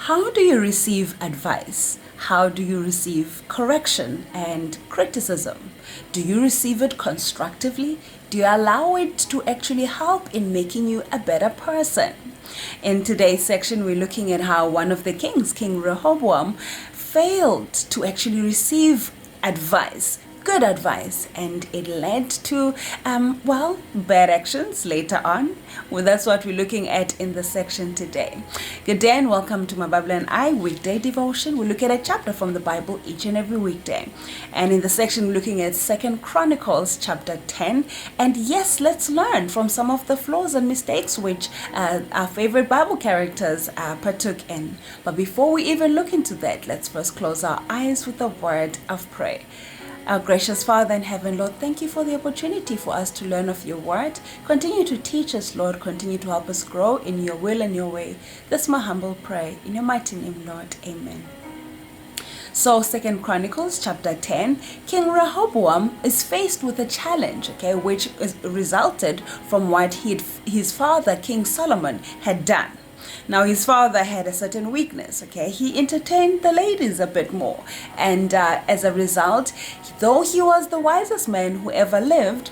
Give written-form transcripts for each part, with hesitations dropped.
How do you receive advice? How do you receive correction and criticism? Do you receive it constructively? Do you allow it to actually help in making you a better person? In today's section, we're looking at how one of the kings, King Rehoboam, failed to actually receive advice, good advice, and it led to bad actions later on. Well, that's what we're looking at in the section today. Good day and welcome to my Bible and I weekday devotion. We look at a chapter from the Bible each and every weekday, and in the section we're looking at 2 Chronicles chapter 10. And yes, let's learn from some of the flaws and mistakes which our favorite Bible characters partook in. But before we even look into that, let's first close our eyes with a word of prayer. Our gracious Father in heaven, Lord, thank you for the opportunity for us to learn of your word. Continue to teach us, Lord. Continue to help us grow in your will and your way. That's my humble prayer. In your mighty name, Lord. Amen. So 2 Chronicles chapter 10, King Rehoboam is faced with a challenge, which resulted from what his father, King Solomon, had done. Now, his father had a certain weakness, He entertained the ladies a bit more. And as a result, though he was the wisest man who ever lived,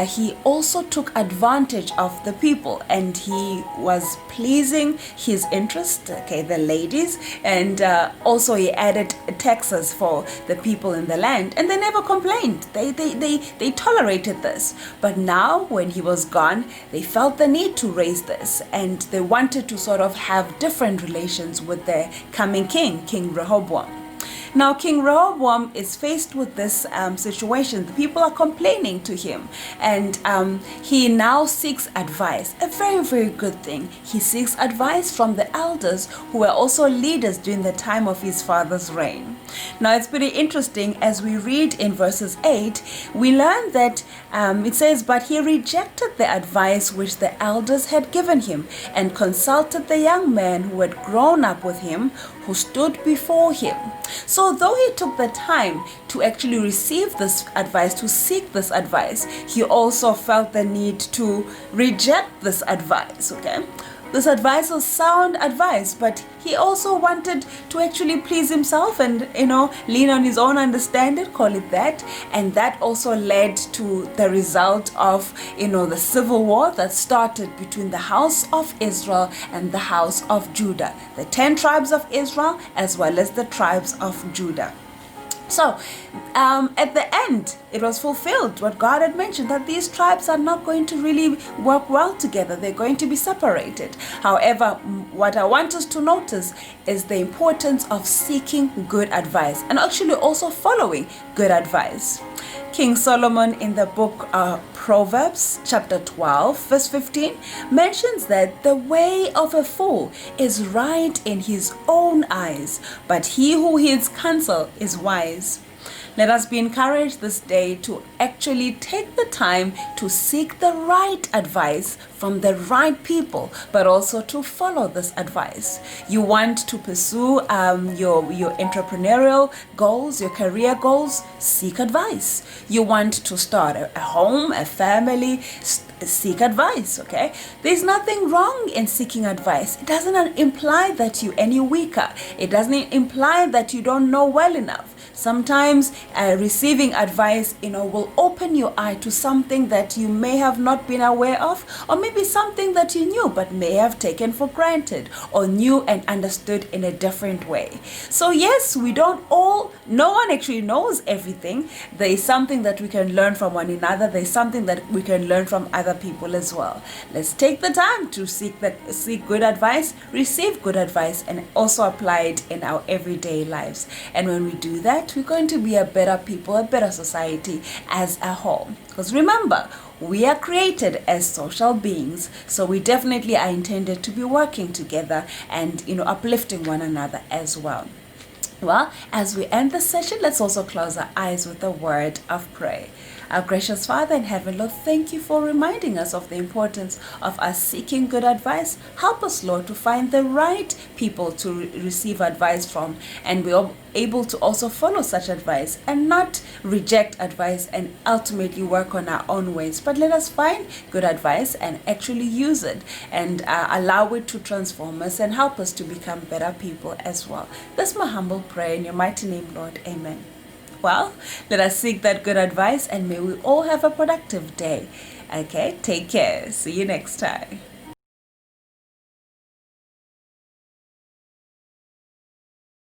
he also took advantage of the people, and he was pleasing his interest, the ladies, and also he added taxes for the people in the land, and they never complained. They tolerated this. But now, when he was gone, they felt the need to raise this, and they wanted to sort of have different relations with their coming king, King Rehoboam. Now, King Rehoboam is faced with this situation. The people are complaining to him, and he now seeks advice. A very, very good thing. He seeks advice from the elders who were also leaders during the time of his father's reign. Now, it's pretty interesting as we read in verses 8, we learn that it says, "But he rejected the advice which the elders had given him and consulted the young man who had grown up with him, who stood before him." So though he took the time to actually receive this advice, to seek this advice, he also felt the need to reject this advice, This advice was sound advice, but he also wanted to actually please himself and, lean on his own understanding, call it that. And that also led to the result of, the civil war that started between the house of Israel and the house of Judah, the 10 tribes of Israel as well as the tribes of Judah. So, at the end, it was fulfilled what God had mentioned, that these tribes are not going to really work well together. They're going to be separated. However, what I want us to notice is the importance of seeking good advice and actually also following good advice. King Solomon in the book of Proverbs chapter 12 verse 15 mentions that the way of a fool is right in his own eyes, but he who heeds counsel is wise. Let us be encouraged this day to actually take the time to seek the right advice from the right people, but also to follow this advice. You want to pursue your entrepreneurial goals, your career goals, seek advice. You want to start a home, a family, seek advice, There's nothing wrong in seeking advice. It doesn't imply that you're any weaker. It doesn't imply that you don't know well enough. Sometimes receiving advice, will open your eye to something that you may have not been aware of, or maybe something that you knew but may have taken for granted, or knew and understood in a different way. So yes, no one actually knows everything. There is something that we can learn from one another. There is something that we can learn from other people as well. Let's take the time to seek good advice, receive good advice, and also apply it in our everyday lives. And when we do that, we're going to be a better people, a better society as a whole. Because remember, we are created as social beings, so we definitely are intended to be working together and, uplifting one another as well. Well, as we end the session, let's also close our eyes with a word of prayer. Our gracious Father in heaven, Lord, thank you for reminding us of the importance of us seeking good advice. Help us, Lord, to find the right people to receive advice from, and we able to also follow such advice and not reject advice and ultimately work on our own ways. But let us find good advice and actually use it and allow it to transform us and help us to become better people as well. That's my humble prayer in your mighty name, Lord. Amen. Well, let us seek that good advice and may we all have a productive day. Okay, take care. See you next time.